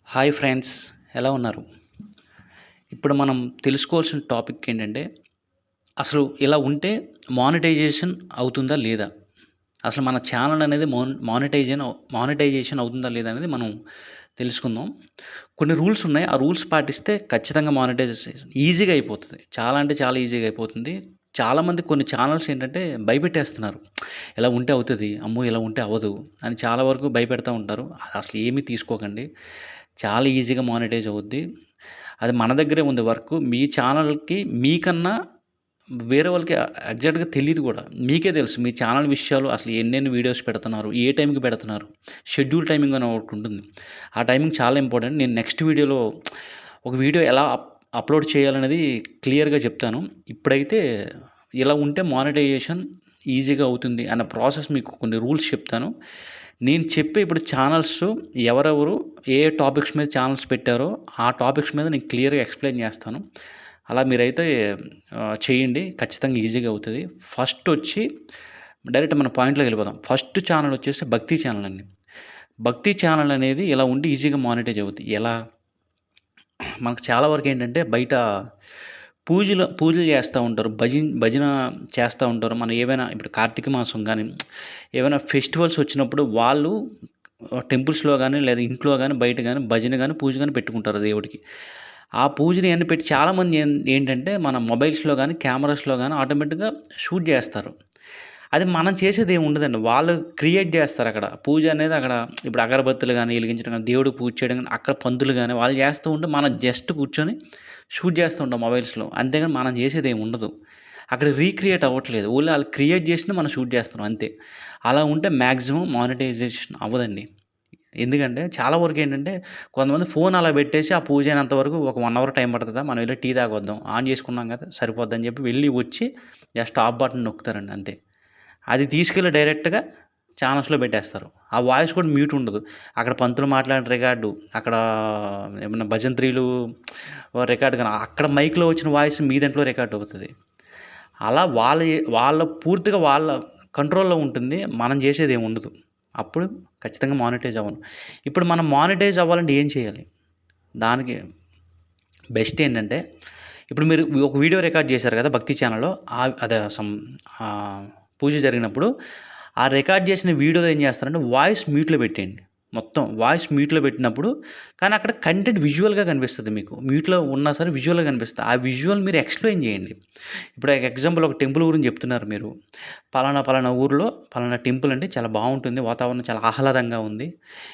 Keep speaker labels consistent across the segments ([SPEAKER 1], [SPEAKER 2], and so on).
[SPEAKER 1] Hi friends, ఎలా ఉన్నారు? ఇప్పుడు మనం తెలుసుకోవాల్సిన టాపిక్ ఏంటంటే, అసలు ఇలా ఉంటే మానిటైజేషన్ అవుతుందా లేదా? అసలు మన ఛానల్ అనేది మానిటైజేషన్ అవుతుందా లేదా అనేది మనం తెలుసుకుందాం. కొన్ని రూల్స్ ఉన్నాయి. ఆ రూల్స్ పాటిస్తే ఖచ్చితంగా మానిటైజేషన్ ఈజీగా అయిపోతది. చాలా అంటే చాలా ఈజీగా అయిపోతుంది. చాలామంది కొన్ని ఛానల్స్ ఏంటంటే భయపెట్టేస్తున్నారు. ఇలా ఉంటే అవుతది. అమ్మో! ఇలా ఉంటే అవ్వదు అని చాలా వరకు భయపెడతా ఉంటారు. అది అసలు ఏమీ తీసుకోకండి. చాలా ఈజీగా మానిటైజ్ అవుద్ది. అది మన దగ్గరే ఉంది వర్కు. మీ ఛానల్‌కి మీకన్నా వేరే వాళ్ళకి ఎగ్జాక్ట్‌గా తెలీదు గూడా. మీకే తెలుసు. మీ ఛానల్ విషయాలు అసలు ఎన్నెన్ని వీడియోస్ పెడుతున్నారు, ఏ టైంకి పెడుతున్నారు, షెడ్యూల్ టైమింగ్ అని ఒకటుంటుంది. ఆ టైమింగ్ చాలా ఇంపార్టెంట్. నేను నెక్స్ట్ వీడియోలో ఒక వీడియో ఎలా అప్‌లోడ్ చేయాలనేది క్లియర్‌గా చెప్తాను. ఇప్పుడైతే ఇలా ఉంటే మానిటైజేషన్ ఈజీగా అవుతుంది అన్న ప్రాసెస్ మీకు కొన్ని రూల్స్ చెప్తాను. నేను చెప్పే ఇప్పుడు ఛానల్స్ ఎవరెవరు ఏ టాపిక్స్ మీద ఛానల్స్ పెట్టారో, ఆ టాపిక్స్ మీద నేను క్లియర్‌గా ఎక్స్‌ప్లెయిన్ చేస్తాను. అలా మీరైతే చేయండి. ఖచ్చితంగా ఈజీగా అవుతది. ఫస్టొచ్చి డైరెక్ట్ మన పాయింట్‌లోకి వెళ్ళిపోదాం. ఫస్ట్ ఛానల్ వచ్చేసి భక్తి ఛానల్ అండి. భక్తి ఛానల్ అనేది ఇలా ఉండి ఈజీగా మానిటైజ్ అవుద్ది. ఎలా? మనకు చాలా వరకు ఏంటంటే బయట పూజలు చేస్తా ఉంటారు. భజన చేస్తా ఉంటారు. మనం ఏవైనా ఇప్పుడు కార్తీక మాసం గాని, ఏవైనా ఫెస్టివల్స్ వచ్చినప్పుడు వాళ్ళు టెంపుల్స్‌లో గాని, లేదా ఇంట్లో గాని, బయట గాని భజన గాని, పూజ గాని పెట్టుకుంటారు దేవుడికి. ఆ పూజని అన్ని పెట్టి చాలామంది ఏంటంటే మన మొబైల్స్‌లో గాని, కెమెరాస్‌లో గాని ఆటోమేటిక్‌గా షూట్ చేస్తారు. అది మనం చేసేదేమి ఉండదండి. వాళ్ళు క్రియేట్ చేస్తారక్కడ. పూజ అనేది అక్కడ ఇప్పుడు అగరబత్తులు గాని, ఎలిగించడం గాని, దేవుడికి పూజ చేయడం గాని, అక్కడ పంతులు గాని వాళ్ళు చేస్తూ ఉంటే మనం జస్ట్ కూర్చొని షూట్ చేస్తూ ఉంటాం మొబైల్స్‌లో. అంతేగాని మనం చేసేదేమి ఉండదు. అక్కడ రీక్రియేట్ అవ్వట్లేదు. ఓన్లీ ఆళ్ళు క్రియేట్ చేసింది మనం షూట్ చేస్తున్నాం అంతే. అలా ఉంటే మాక్సిమం మానిటైజేషన్ అవ్వదండి. ఎందుకంటే చాలా వరకేంటంటే కొంతమంది ఫోన్ అలా పెట్టేసి ఆ పూజ అయినంత వరకు ఒక 1 అవర్ టైం పడతదా? మనం వెళ్లి టీ తాగొద్దాం. ఆన్ చేసుకున్నాం కదా! సరిపోద్దని చెప్పి వెళ్ళి వచ్చి జస్ట్ ఆఫ్ బటన్ నొక్కుతారండి అంతే. అది తీసుకెళ్ళి డైరెక్ట్‌గా ఛానల్స్‌లో పెట్టేస్తారు. ఆ వాయిస్ కూడా మ్యూట్ ఉండదు. అక్కడ పంతులు మాట్లాడిన రికార్డు, అక్కడ ఏమన్నా భజంత్రీలు రికార్డ్ గాని అక్కడ మైక్‌లో వచ్చిన వాయిస్ మీ దాంట్లో రికార్డ్ అవుతది. అలా వాళ్ళ పూర్తిగా వాళ్ళ కంట్రోల్‌లో ఉంటుంది. మనం చేసేదేమి ఉండదు. అప్పుడు ఖచ్చితంగా మానిటైజ్ అవ్వను. ఇప్పుడు మనం మానిటైజ్ అవ్వాలంటే ఏం చేయాలి? దానికి బెస్ట్ ఏంటంటే, ఇప్పుడు మీరు ఒక వీడియో రికార్డ్ చేశారు కదా! భక్తి ఛానెల్‌లో అదే పూజ జరిగినప్పుడు, ఆ రికార్డ్ చేసిన వీడియోలో ఏం చేస్తారంటే, వాయిస్ మ్యూట్‌లో పెట్టేయండి. మొత్తం వాయిస్ మ్యూట్‌లో పెట్టినప్పుడు కానీ అక్కడ కంటెంట్ విజువల్‌గా కనిపిస్తది మీకు. మ్యూట్‌లో ఉన్నా సరే విజువల్‌గా కనిపిస్తది. ఆ విజువల్ మీరు ఎక్స్‌ప్లెయిన్ చేయండి. ఇప్పుడు ఎగ్జాంపుల్ ఒక టెంపుల్ గురించి చెప్తున్నారు మీరు. పలానా ఊర్లో పలానా టెంపుల్ అండి చాలా బావుంటుంది. వాతావరణం చాలా ఆహ్లాదంగా ఉంది.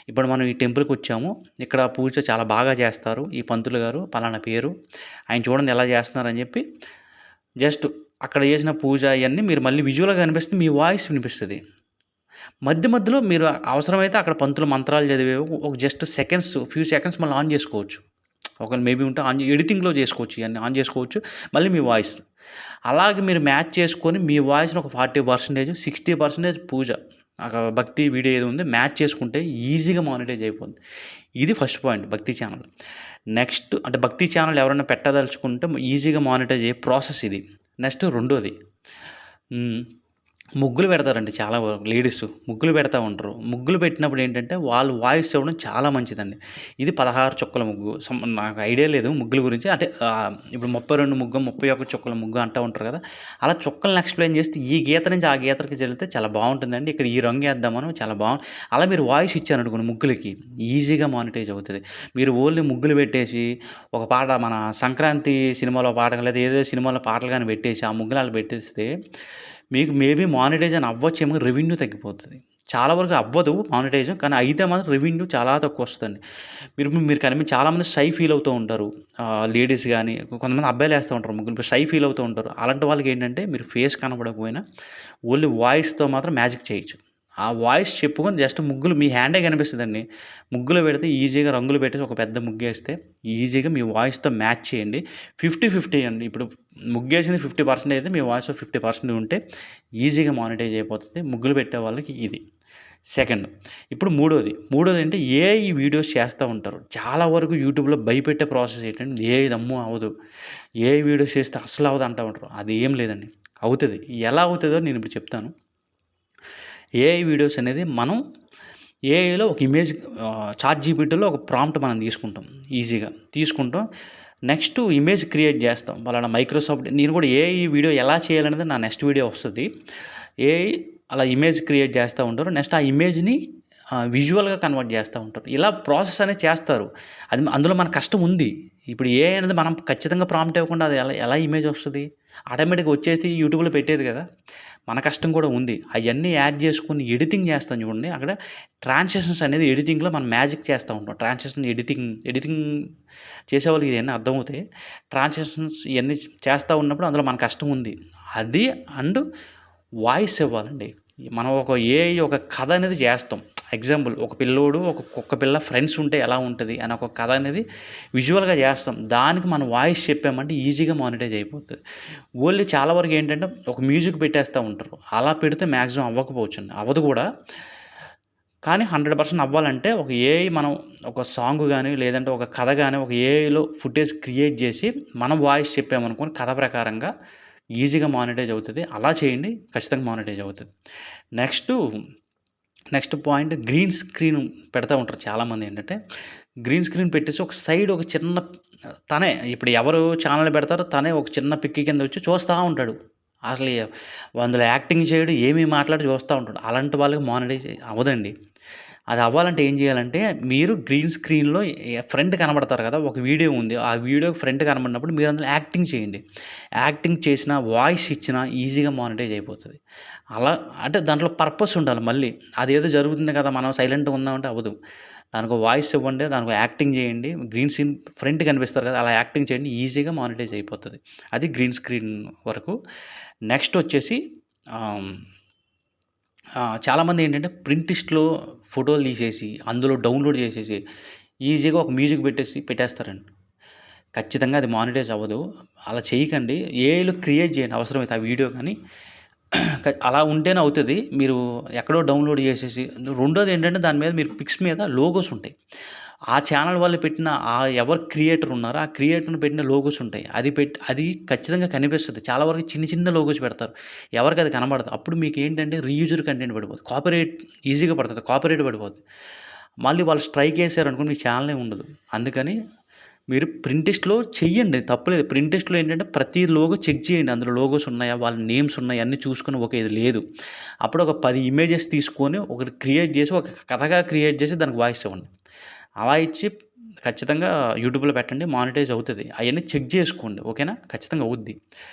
[SPEAKER 1] ఇప్పుడు మనం ఈ టెంపుల్‌కొచ్చాము. ఇక్కడ పూజ చాలా బాగా చేస్తారు. ఈ పంతులు గారు పలానా పేరు. ఆయన చూడండి ఎలా చేస్తున్నారని చెప్పి జస్ట్ అక్కడ చేసిన పూజ ఇయన్నీ మీరు మళ్ళీ విజువల్‌గా కనిపిస్తుంది. మీ వాయిస్ వినిపిస్తది. మధ్యలో మీరు అవసరమైతే అక్కడ పంతులు మంత్రాలు చదివేవి ఒక జస్ట్ ఫ్యూ సెకండ్స్ మళ్ళీ ఆన్ చేసుకోవచ్చు. ఒకవేళ మేబీ ఉంటే ఎడిటింగ్‌లో చేసుకోవచ్చు. ఇయన్నీ ఆన్ చేసుకోవచ్చు. మళ్ళీ మీ వాయిస్. అలాగే మీరు మ్యాచ్ చేసుకొని మీ వాయిస్‌ని ఒక 40%, 60% పూజ. భక్తి వీడియో ఏది ఉందో మ్యాచ్ చేసుకుంటే ఈజీగా మానిటైజ్ అయిపోద్ది. ఇది ఫస్ట్ పాయింట్ భక్తి ఛానల్. నెక్స్ట్ అంటే భక్తి ఛానల్ ఎవరైనా పెట్టదలుచుకుంటే ఈజీగా మానిటైజ్ అయ్యే ప్రాసెస్ ఇది. నెక్స్ట్ రెండోది హ్మ్. ముగ్గులు పెడతారండి చాలా వరకు లేడీసు. ముగ్గులు పెడతా ఉంటారు. ముగ్గులు పెట్టినప్పుడు ఏంటంటే, వాళ్ళు వాయిస్ ఇవ్వడం చాలా మంచిదండి. ఇది 16 చుక్కల ముగ్గు. నాకు ఐడియా లేదు ముగ్గుల గురించి. అంటే ఇప్పుడు 32 ముగ్గు, 31 చుక్కల ముగ్గు అంటా ఉంటారు కదా! అలా చుక్కల్ని ఎక్స్‌ప్లెయిన్ చేస్తే ఈ గీత నుంచి ఆ గీతకి వెళ్తే చాలా బావుంటుందండి. ఇక్కడ ఈ రంగు ఏద్దామను చాలా అలా మీరు వాయిస్ ఇచ్చారనుకోండి ముగ్గులకి, ఈజీగా మానిటైజ్ అవుతది. మీరు ఓన్లీ ముగ్గులు పెట్టేసి, ఒక పాట మన 'సంక్రాంతి' సినిమాలో పాట లేదా ఏదో సినిమాలో పాటలు గాని పెట్టేసి, ఆ ముగ్గులు అలా పెట్టేస్తే మీకు మేబీ మానిటైజేషన్ అవ్వచ్చేమో రెవెన్యూ తగ్గిపోతది. చాలా వరకు అవ్వదు మానిటైజ్. కానీ అయితే మాత్రం రెవెన్యూ చాలా తక్కువొస్తదండి. మీరు చాలామంది షై ఫీల్ అవుతూ ఉంటారు. లేడీస్ గాని, కొంతమంది అబ్బాయిలేస్తూ ఉంటారు ముగ్గులు. షై ఫీల్ అవుతూ ఉంటారు. అలాంటి వాళ్ళకేంటంటే మీరు ఫేస్ కనపడకపోయినా ఓన్లీ వాయిస్‌తో మాత్రం మ్యాజిక్ చేయొచ్చు. ఆ వాయిస్ చెప్పుకొని జస్ట్ ముగ్గులు మీ హ్యాండే కనిపిస్తదండి. ముగ్గులో పెడితే ఈజీగా రంగులు పెట్టేసి ఒక పెద్ద ముగ్గేస్తే ఈజీగా మీ వాయిస్‌తో మ్యాచ్ చేయండి. 50, 50 అండి. ఇప్పుడు ముగ్గేసింది 50% అయితే మీ వాయిస్ 50% ఉంటే ఈజీగా మానిటైజ్ అయిపోతది. ముగ్గులు పెట్టే వాళ్ళకి ఇది. సెకండ్. ఇప్పుడు మూడోదేంటి ఏఐ వీడియోస్ చేస్తా ఉంటారు. చాలా వరకు యూట్యూబ్‌లో భయపెట్టే ప్రాసెస్ ఏంటంటే ఏఐ అమ్మో! అవ్వదు. ఏఐ వీడియోస్ చేస్తే అస్సలు అవ్వదు అంటా ఉంటారు. అది ఏం లేదండి. అవుతది. ఎలా అవుతదో నేనిప్పుడు చెప్తాను. ఏఐ వీడియోస్ అనేది మనం ఏఐలో ఒక ఇమేజ్ చాట్ జీపీటీలో ఒక ప్రాంప్ట్ మనం తీసుకుంటాం ఈజీగా తీసుకుంటాం. నెక్స్ట్ ఇమేజ్ క్రియేట్ చేస్తాం. పలానా మైక్రోసాఫ్ట్ నేను కూడా ఏఐ వీడియో ఎలా చేయాలనేది నా నెక్స్ట్ వీడియో వస్తది. ఏఐ అలా ఇమేజ్ క్రియేట్ చేస్తూ ఉంటారు. నెక్స్ట్ ఆ ఇమేజ్‌ని విజువల్‌గా కన్వర్ట్ చేస్తూ ఉంటారు. ఇలా ప్రాసెస్ అనేది చేస్తారు. అది అందులో మన కష్టం ఉంది. ఇప్పుడు ఏఐ అనేది మనం ఖచ్చితంగా ప్రాంప్ట్ ఇవ్వకుండా అది ఎలా ఎలా ఇమేజ్ వస్తది? ఆటోమేటిక్‌గా వచ్చేసి యూట్యూబ్‌లో పెట్టేది కదా! మన కష్టం కూడా ఉంది. అయన్నీ యాడ్ చేసుకొని ఎడిటింగ్ చేస్తాం చూడండి. అక్కడ ట్రాన్సిషన్స్ అనేది ఎడిటింగ్‌లో మనం మ్యాజిక్ చేస్తూ ఉంటాం. ట్రాన్సిషన్ ఎడిటింగ్ చేసేవాళ్ళకి ఇయన్నీ అర్థమవుతాయి. ట్రాన్సిషన్స్ ఇయన్నీ చేస్తా ఉన్నప్పుడు అందులో మన కష్టం ఉంది. అది అండ్ వాయిస్ ఇవ్వాలండి. మనం ఒక ఏఐ ఒక కథ అనేది చేస్తాం. ఎగ్జాంపుల్ ఒక పిల్లోడు, ఒక కుక్క పిల్ల ఫ్రెండ్స్ ఉంటే ఎలా ఉంటది అని ఒక కథ అనేది విజువల్‌గా చేస్తాం. దానికి మనం వాయిస్ చెప్పామంటే ఈజీగా మానిటైజ్ అయిపోతది. ఓన్లీ చాలా వరకు ఏంటంటే ఒక మ్యూజిక్ పెట్టేస్తా ఉంటారు. అలా పెడితే మాక్సిమం అవ్వకపోవచ్చండి. అవ్వదు కూడా. కానీ 100% అవ్వాలంటే ఒక ఏఐ మనం ఒక సాంగ్ గాని, లేదంటే ఒక కథ గాని ఒక ఏఐలో ఫుటేజ్ క్రియేట్ చేసి మనం వాయిస్ చెప్పామనుకోండి కథ ప్రకారంగా ఈజీగా మానిటైజ్ అవుతది. అలా చేయండి. ఖచ్చితంగా మానిటైజ్ అవుతది. నెక్స్ట్ పాయింట్ గ్రీన్ స్క్రీన్ పెడతా ఉంటారు చాలామంది ఏంటంటే, గ్రీన్ స్క్రీన్ పెట్టేసి ఒక సైడ్ ఒక చిన్న తనే ఇప్పుడు ఎవరు ఛానెల్ పెడతారో తనే ఒక చిన్న పిక్కి కింద వచ్చి చూస్తా ఉంటాడు. అసలు అందులో యాక్టింగ్ చేయడు, ఏమీ మాట్లాడి చూస్తా ఉంటాడు. అలాంటి వాళ్ళకి మానిటైజ్ అవ్వదండి. అది అవ్వాలంటే ఏం చేయాలంటే, మీరు గ్రీన్ స్క్రీన్‌లో ఫ్రంట్ కనబడతారు కదా! ఒక వీడియో ఉంది. ఆ వీడియోకి ఫ్రంట్ కనబడినప్పుడు మీరు అందులో యాక్టింగ్ చేయండి. యాక్టింగ్ చేసినా, వాయిస్ ఇచ్చినా ఈజీగా మానిటైజ్ అయిపోతది. అలా అంటే దాంట్లో పర్పస్ ఉండాలి మళ్ళీ. అదేదో జరుగుతుంది కదా! మనం సైలెంట్‌గా ఉందామంటే అవ్వదు. దానికో వాయిస్ ఇవ్వండి, దానికో యాక్టింగ్ చేయండి. గ్రీన్ స్క్రీన్ ఫ్రంట్ కనిపిస్తారు కదా! అలా యాక్టింగ్ చేయండి. ఈజీగా మానిటైజ్ అయిపోతది. అది గ్రీన్ స్క్రీన్ వరకు. నెక్స్ట్ వచ్చేసి ఆహ్ చాలామంది ఏంటంటే ప్రింటిస్ట్‌లో ఫోటోలు తీసేసి, అందులో డౌన్‌లోడ్ చేసేసి, ఈజీగా ఒక మ్యూజిక్ పెట్టేస్తారండి. ఖచ్చితంగా అది మానిటైజ్ అవ్వదు. అలా చేయకండి. ఏఐలో క్రియేట్ చేయండి అవసరమైతే ఆ వీడియో కానీ. అలా ఉంటేనే అవుతది. మీరు ఎక్కడో డౌన్‌లోడ్ చేసేసి రెండోది ఏంటంటే దాని మీద మీరు పిక్స్ మీద లోగోస్ ఉంటాయి. ఆ ఛానెల్ వాళ్ళు పెట్టిన ఎవరు క్రియేటర్ ఉన్నారో ఆ క్రియేటర్‌ని పెట్టిన లోగోస్ ఉంటాయి. అది ఖచ్చితంగా కనిపిస్తది. చాలా వరకు చిన్న చిన్న లోగోస్ పెడతారు. ఎవరికీ అది కనబడదు. అప్పుడు మీకేంటంటే రీయూజ్డ్ కంటెంట్ పడిపోద్ది. కాపీరైట్ ఈజీగా పడతది. కాపీరైట్ పడిపోద్ది. మళ్ళీ వాళ్ళు స్ట్రైక్ ఏసారనుకోండి మీ ఛానలే ఉండదు. అందుకని మీరు ప్రింటిస్ట్‌లో చెయ్యండి తప్పులేదు. ప్రింటిస్ట్‌లో ఏంటంటే ప్రతి లోగో చెక్ చేయండి. అందులో లోగోస్ ఉన్నాయా? వాళ్ళ నేమ్స్ ఉన్నాయా? అన్నీ చూసుకొని ఓకే. ఇది లేదు. అప్పుడు ఒక 10 ఇమేజెస్ తీసుకొని ఒకటి క్రియేట్ చేసి ఒక కథగా క్రియేట్ చేసి దానికి వాయిస్ ఇవ్వండి. అలా ఇచ్చి ఖచ్చితంగా యూట్యూబ్‌లో పెట్టండి. మానిటైజ్ అవుతది. అయన్నీ చెక్ చేసుకోండి. ఓకేనా? ఖచ్చితంగా అవుద్ది.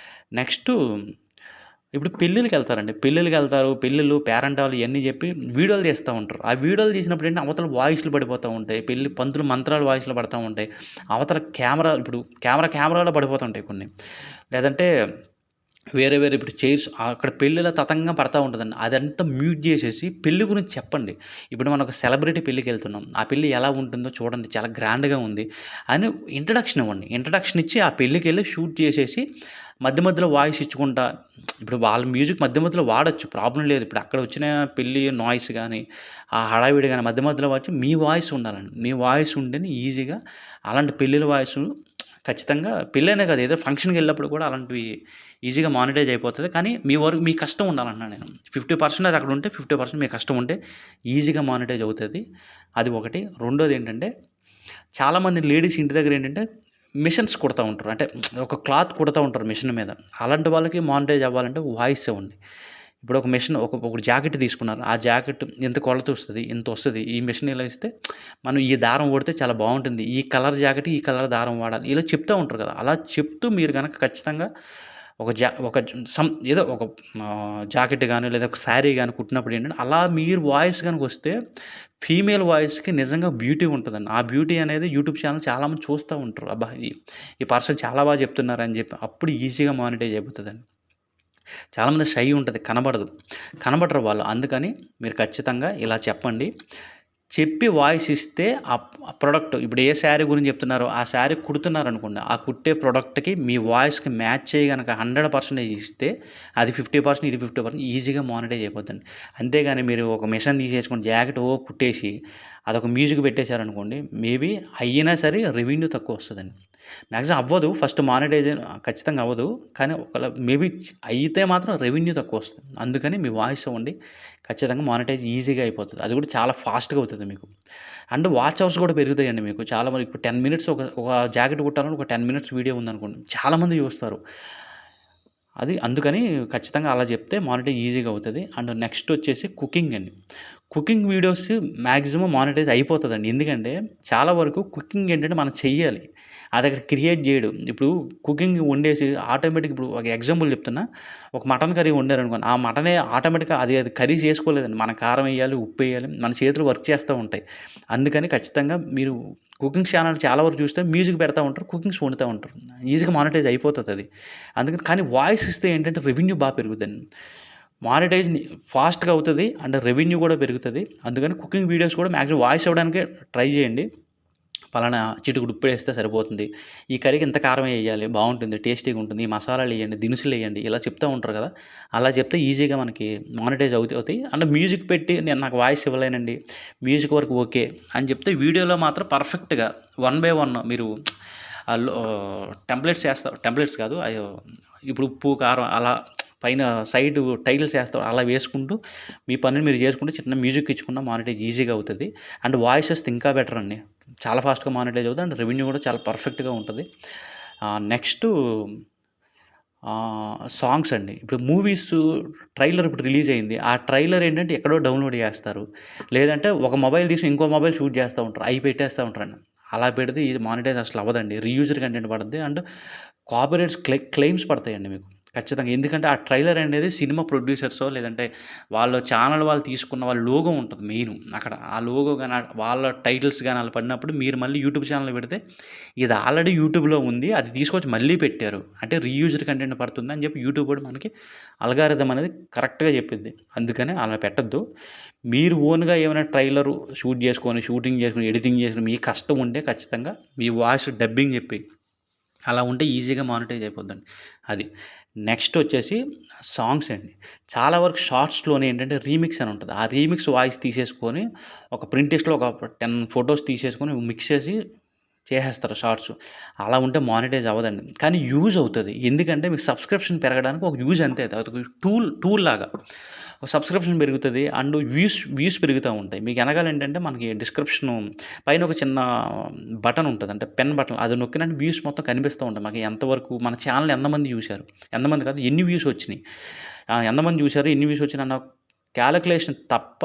[SPEAKER 1] నెక్స్టు ఇప్పుడు పెళ్ళిళ్ళకెళ్తారండి. పెళ్ళిళ్ళు, పేరంటాలు ఇయన్నీ జెప్పి వీడియోలు తీస్తా ఉంటారు. ఆ వీడియోలు తీసినప్పుడు ఏంటంటే అవతల వాయిస్‌లు పడిపోతా ఉంటాయి. పంతులు మంత్రాలు వాయిస్‌లు పడతా ఉంటాయి. అవతల ఇప్పుడు కెమెరాలో పడిపోతుంటాయి కొన్ని. లేదంటే వేరే ఇప్పుడు చైర్స్ అక్కడ పెళ్ళిలో తతంగం పడతా ఉంటదండి. అదంతా మ్యూట్ జేసేసి పెళ్లి గురించి చెప్పండి. ఇప్పుడు మనం ఒక సెలబ్రిటీ పెళ్ళికెళ్తున్నాం. ఆ పెళ్లి ఎలా ఉంటుందో చూడండి. చాలా గ్రాండ్‌గా ఉంది అని ఇంట్రడక్షన్ ఇవ్వండి. ఇంట్రడక్షన్ ఇచ్చి ఆ పెళ్ళికెళ్ళి షూట్ చేసేసి మధ్యలో వాయిస్ ఇచ్చుకుంటా ఇప్పుడు వాళ్ళ మ్యూజిక్ మధ్యలో వాడొచ్చు. ప్రాబ్లమ్ లేదు. ఇప్పుడు అక్కడ వచ్చిన పెళ్లి నాయిస్ గాని, ఆ హడావిడి గాని మధ్యలో వచ్చి మీ వాయిస్ ఉండాలండి. మీ వాయిస్ ఉంటేనే ఈజీగా అలాంటి పెళ్ళిళ్ళ వాయిసు ఖచ్చితంగా పెళ్ళనే కాదు ఏదో ఫంక్షన్‌కెళ్ళినప్పుడు కూడా అలాంటివి ఈజీగా మానిటైజ్ అయిపోతది. కానీ మీ వరకు మీ కష్టం ఉండాలంటున్నాను నేను. 50% అక్కడ ఉంటే 50% మీ కష్టం ఉంటే ఈజీగా మానిటైజ్ అవుతది. అది ఒకటి. రెండోదేంటంటే చాలామంది లేడీస్ ఇంటి దగ్గర ఏంటంటే మిషన్స్ కుడతా ఉంటారు. అంటే ఒక క్లాత్ కుడతా ఉంటారు మిషన్ మీద. అలాంటి వాళ్ళకి మానిటైజ్ అవ్వాలంటే వాయిస్ ఇవ్వండి. ఇప్పుడు ఒక మిషన్ ఒక జాకెట్ తీసుకున్నారు. ఆ జాకెట్ ఇంత కొలతొస్తది, ఇంతొస్తది. ఈ మిషన్ ఇలా ఇస్తే మనం ఈ దారం వాడితే చాలా బావుంటుంది. ఈ కలర్ జాకెట్, ఈ కలర్ దారం వాడాలి. ఇలా చెప్తా ఉంటారు కదా! అలా చెప్తూ మీరు గనక ఖచ్చితంగా ఒక ఏదో ఒక జాకెట్ గాని, లేదా ఒక శారీ గాని కుట్టినప్పుడు ఏంటంటే, అలా మీరు వాయిస్ గనుకొస్తే ఫీమేల్ వాయిస్‌కి నిజంగా బ్యూటీ ఉంటదండి. ఆ బ్యూటీ అనేది యూట్యూబ్ ఛానెల్ చాలామంది చూస్తా ఉంటారు. అబ్బా! ఈ పర్సన్ చాలా బాగా చెప్తున్నారని చెప్పి. అప్పుడు ఈజీగా మానిటైజ్ అయిపోతదండి. చాలామంది షై ఉంటది. కనబడరు వాళ్ళు. అందుకని మీరు ఖచ్చితంగా ఇలా చెప్పండి. చెప్పి వాయిస్ ఇస్తే ప్రొడక్ట్ ఇప్పుడు ఏ శారీ గురించి చెప్తున్నారో ఆ శారీ కుడుతున్నారనుకోండి. ఆ కుట్టే ప్రొడక్ట్‌కి మీ వాయిస్‌కి మ్యాచ్ అయ్యి గనక 100% ఇస్తే అది 50% ఇది 50% ఈజీగా మానిటైజ్ అయిపోద్దండి. అంతేగాని మీరు ఒక మిషన్ తీసేసుకొని జాకెట్ కుట్టేసి అదొక మ్యూజిక్ పెట్టేశారనుకోండి. మేబీ అయినా సరే రెవెన్యూ తక్కువొస్తదండి. మ్యాక్సిమం అవ్వదు. ఫస్ట్ మానిటైజ్ ఖచ్చితంగా అవ్వదు. కానీ ఒకవేళ మేబీ అయితే మాత్రం రెవెన్యూ తక్కువొస్తుంది. అందుకని మీ వాయిస్ ఇవ్వండి. ఖచ్చితంగా మానిటైజ్ ఈజీగా అయిపోతది. అది కూడా చాలా ఫాస్ట్‌గా అవుతది మీకు. అండ్ వాచ్ అవర్స్ కూడా పెరుగుతాయండి మీకు. చాలా మంది ఇప్పుడు 10 మినిట్స్ ఒక జాకెట్ కుట్టాలని ఒక 10 మినిట్స్ వీడియో ఉందనుకోండి. చాలామంది చూస్తారు. అందుకని ఖచ్చితంగా అలా చెప్తే మానిటైజ్ ఈజీగా అవుతది. అండ్ నెక్స్ట్ వచ్చేసి కుకింగ్ అండి. కుకింగ్ వీడియోస్ మాక్సిమం మానిటైజ్ అయిపోతదండి. ఎందుకంటే చాలా వరకు కుకింగ్ ఏంటంటే మనం చెయ్యాలి. అది అక్కడ క్రియేట్ చేయడు. ఇప్పుడు కుకింగ్ వండేసి ఆటోమేటిక్ ఇప్పుడు ఒక ఎగ్జాంపుల్ చెప్తున్నా. ఒక మటన్ కర్రీ వండారనుకోండి. ఆ మటనే ఆటోమేటిక్‌గా అది కర్రీ చేసుకోలేదండి. మనం కారం ఎయ్యాలి, ఉప్పు ఎయ్యాలి. మన చేతులు వర్క్ చేస్తా ఉంటాయి. అందుకని ఖచ్చితంగా మీరు కుకింగ్ ఛానల్ చాలా వరకు చూస్తే మ్యూజిక్ పెడతా ఉంటారు. కుకింగ్స్ వండుతా ఉంటారు. ఈజీగా మానిటైజ్ అయిపోతదది. అందుకని కానీ వాయిస్ ఇస్తే ఏంటంటే రెవెన్యూ పెరుగుదండి. మానిటైజ్ ఫాస్ట్‌గా అవుతది. అండ్ రెవెన్యూ కూడా పెరుగుతది. అందుకని కుకింగ్ వీడియోస్ కూడా మాక్సిమం వాయిస్ ఇవ్వడానికే ట్రై చేయండి. పలానా చిటికెడు ఉప్పేస్తే సరిపోతుంది. ఈ కర్రీకి ఇంత కారం ఎయ్యాలి బావుంటుంది. టేస్టీగా ఉంటుంది. ఈ మసాలాలెయ్యండి, దినుసులెయ్యండి ఇలా చెప్తా ఉంటారు కదా! అలా చెప్తే ఈజీగా మనకి మానిటైజ్ అవుతాయి. అండ్ మ్యూజిక్ పెట్టి నేను నాకు వాయిస్ ఇవ్వలేనండి. మ్యూజిక్ వరకు ఓకే అని చెప్తే వీడియోలో మాత్రం పర్ఫెక్ట్‌గా వన్ బై వన్ మీరు లో టెంప్లెట్స్ కాదు. ఇప్పుడు ఉప్పు, కారం అలా పైన సైడ్ టైటిల్స్ ఏస్తాం. అలా వేసుకుంటూ మీ పనిని మీరు చేసుకుంటూ చిన్న మ్యూజిక్ ఇచ్చుకున్న మానిటైజ్ ఈజీగా అవుతది. అండ్ వాయిస్ వస్తే ఇంకా బెటర్ అండి. చాలా ఫాస్ట్‌గా మానిటైజ్ అవుతది. అండ్ రెవెన్యూ కూడా చాలా పర్ఫెక్ట్‌గా ఉంటది. నెక్స్టు సాంగ్స్ అండి. ఇప్పుడు మూవీస్ ట్రైలర్ ఇప్పుడు రిలీజ్ అయింది. ఆ ట్రైలర్ ఏంటంటే ఎక్కడో డౌన్‌లోడ్ చేస్తారు. లేదంటే ఒక మొబైల్ తీసి ఇంకో మొబైల్ షూట్ చేస్తా ఉంటారు. అయి పెట్టేస్తా ఉంటారండి. అలా పెడితే ఇది మానిటైజ్ అసలు అవ్వదండి. రీయూజ్డ్ కంటెంట్ పడుద్ది. అండ్ కాపీరైట్స్ క్లెయిమ్స్ పడతాయండి మీకు. ఖచ్చితంగా. ఎందుకంటే ఆ ట్రైలర్ అనేది సినిమా ప్రొడ్యూసర్సో లేదంటే వాళ్ళ ఛానల్ వాళ్ళు తీసుకున్న వాళ్ళ లోగో ఉంటది మెయిను. అక్కడ ఆ లోగో గాని వాళ్ళ టైటిల్స్ గాని అలా పడినప్పుడు మీరు మళ్ళీ యూట్యూబ్ ఛానల్‌లో పెడితే ఇది ఆల్రెడీ యూట్యూబ్‌లో ఉంది. అది తీసుకొచ్చి మళ్ళీ పెట్టారు. అంటే రీయూజ్డ్ కంటెంట్ పడుతుంది అని చెప్పి యూట్యూబ్ కూడా మనకి అల్గారిథం అనేది కరెక్ట్‌గా చెప్పిద్ది. అందుకని అలా పెట్టొద్దు. మీరు ఓన్‌గా ఏమైనా ట్రైలరు షూటింగ్ చేసుకొని, ఎడిటింగ్ చేసుకొని మీకు కష్టం ఉంటే ఖచ్చితంగా మీ వాయిస్ డబ్బింగ్ చెప్పి అలా ఉంటే ఈజీగా మానిటైజ్ అయిపోద్దండి. అది. నెక్స్ట్ వచ్చేసి సాంగ్స్ అండి. చాలా వరకు షార్ట్స్‌లోనే ఏంటంటే రీమిక్స్ అని ఉంటది. ఆ రీమిక్స్ వాయిస్ తీసేసుకొని ఒక ప్రింటిస్ట్‌లో ఒక 10 ఫోటోస్ తీసేసుకొని మిక్స్ చేసి చేసేస్తారు షార్ట్స్. అలా ఉంటే మానిటైజ్ అవ్వదండి. కానీ యూజ్ అవుతది. ఎందుకంటే మీకు సబ్స్క్రిప్షన్ పెరగడానికి ఒక యూజ్ అంతే అది. అదొక టూల్ లాగా. సబ్స్క్రిప్షన్ పెరుగుతది. అండ్ వ్యూస్ పెరుగుతా ఉంటాయి. మీకు ఎనకాల ఏంటంటే మనకి డిస్క్రిప్షను పైన ఒక చిన్న బటన్ ఉంటది. అంటే పెన్ బటన్ అది నొక్కినంటే వ్యూస్ మొత్తం కనిపిస్తూ ఉంటాయి. మనకి ఎంతవరకు మన ఛానెల్ ఎంతమంది చూసారు? ఎంతమంది కాదు ఎన్ని వ్యూస్ వచ్చినియి? ఎంతమంది చూసారు? ఎన్ని వ్యూస్ వచ్చినాయి అన్న క్యాలిక్యులేషన్ తప్ప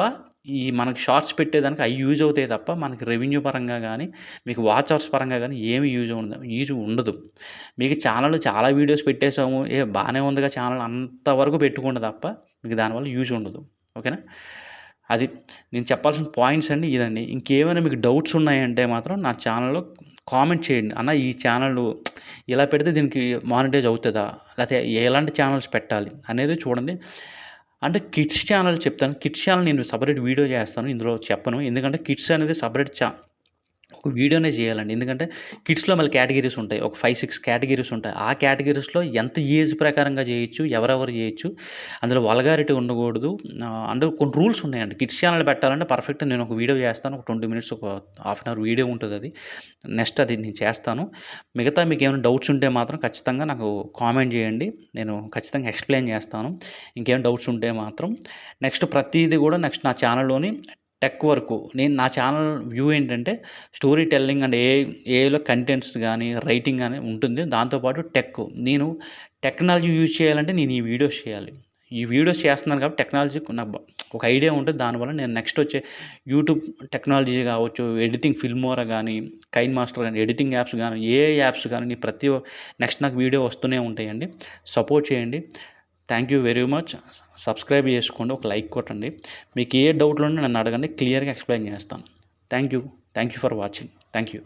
[SPEAKER 1] ఈ మనకి షార్ట్స్ పెట్టేదానికి అయి యూజ్ అవుతాయి తప్ప మనకి రెవెన్యూ పరంగా గానీ, మీకు వాచ్ అవర్స్ పరంగా గానీ ఏమి యూజ్ ఉండదు. మీకు ఛానెల్‌లో చాలా వీడియోస్ పెట్టేసాము. బానే ఉందిగా ఛానెల్ అంతవరకు పెట్టుకోండి తప్ప మీకు దానివల్ల యూజ్ ఉండదు. ఓకేనా? అది నేను చెప్పాల్సిన పాయింట్స్ అండి ఇదండి. ఇంకేమైనా మీకు డౌట్స్ ఉన్నాయంటే మాత్రం నా ఛానెల్‌లో కామెంట్ చేయండి. అన్న ఈ ఛానెలు ఇలా పెడితే దీనికి మానిటైజ్ అవుతదా? లేతే ఎలాంటి ఛానెల్స్ పెట్టాలి అనేది చూడండి. అంటే కిడ్స్ ఛానెల్ చెప్తాను. కిడ్స్ ఛానెల్ నేను సెపరేట్ వీడియో చేస్తాను. ఇందులో చెప్పను. ఎందుకంటే కిడ్స్ అనేది సెపరేట్ ఒక వీడియోనే చేయాలండి. ఎందుకంటే కిడ్స్‌లో మళ్ళీ కేటగరీస్ ఉంటాయి. ఒక 5, 6 కేటగరీస్ ఉంటాయి. ఆ కేటగరీస్‌లో ఎంత ఏజ్ ప్రకారంగా చేయొచ్చు, ఎవరెవరు చేయొచ్చు, అందులో వల్గారిటీ ఉండకూడదు. అందులో కొన్ని రూల్స్ ఉన్నాయండి. కిడ్స్ ఛానెల్ పెట్టాలంటే పర్ఫెక్ట్ నేను ఒక వీడియో చేస్తాను. ఒక 20 మినిట్స్ ఒక హాఫ్ అన్ అవర్ వీడియో ఉంటదది. నెక్స్ట్ అది నేను చేస్తాను. మిగతా మీకేమైనా డౌట్స్ ఉంటే మాత్రం ఖచ్చితంగా నాకు కామెంట్ చేయండి. నేను ఖచ్చితంగా ఎక్స్‌ప్లెయిన్ చేస్తాను. ఇంకేమైనా డౌట్స్ ఉంటే మాత్రం. నెక్స్ట్ ప్రతీది కూడా నెక్స్ట్ నా ఛానెల్‌లోని టెక్ వరకు నా ఛానల్ వ్యూ ఏంటంటే స్టోరీ టెల్లింగ్ అండ్ ఏఐలో కంటెంట్స్ గానీ, రైటింగ్ గానీ ఉంటుంది. దాంతో పాటు నేను టెక్నాలజీ యూజ్ చేయాలంటే నేను ఈ వీడియోస్ చేయాలి. ఈ వీడియోస్ చేస్తున్నాను కాబట్టి టెక్నాలజీ నాకు ఒక ఐడియా ఉంటది. దానివల్ల నేను నెక్స్ట్ వచ్చే యూట్యూబ్ టెక్నాలజీ కావచ్చు, ఎడిటింగ్ ఫిల్మోరా గానీ, కైన్ మాస్టర్ గానీ, ఎడిటింగ్ యాప్స్ గానీ, ఏఐ యాప్స్ గానీ నెక్స్ట్ నాకు వీడియో వస్తూనే ఉంటాయండి. సపోర్ట్ చేయండి. Thank you very much. Subscribe చేసుకోండి. ఒక లైక్ కొట్టండి. మీకు ఏ డౌట్లున్నా నన్ను అడగండి. క్లియర్‌గా ఎక్స్‌ప్లెయిన్ చేస్తాను. Thank you for watching. Thank you.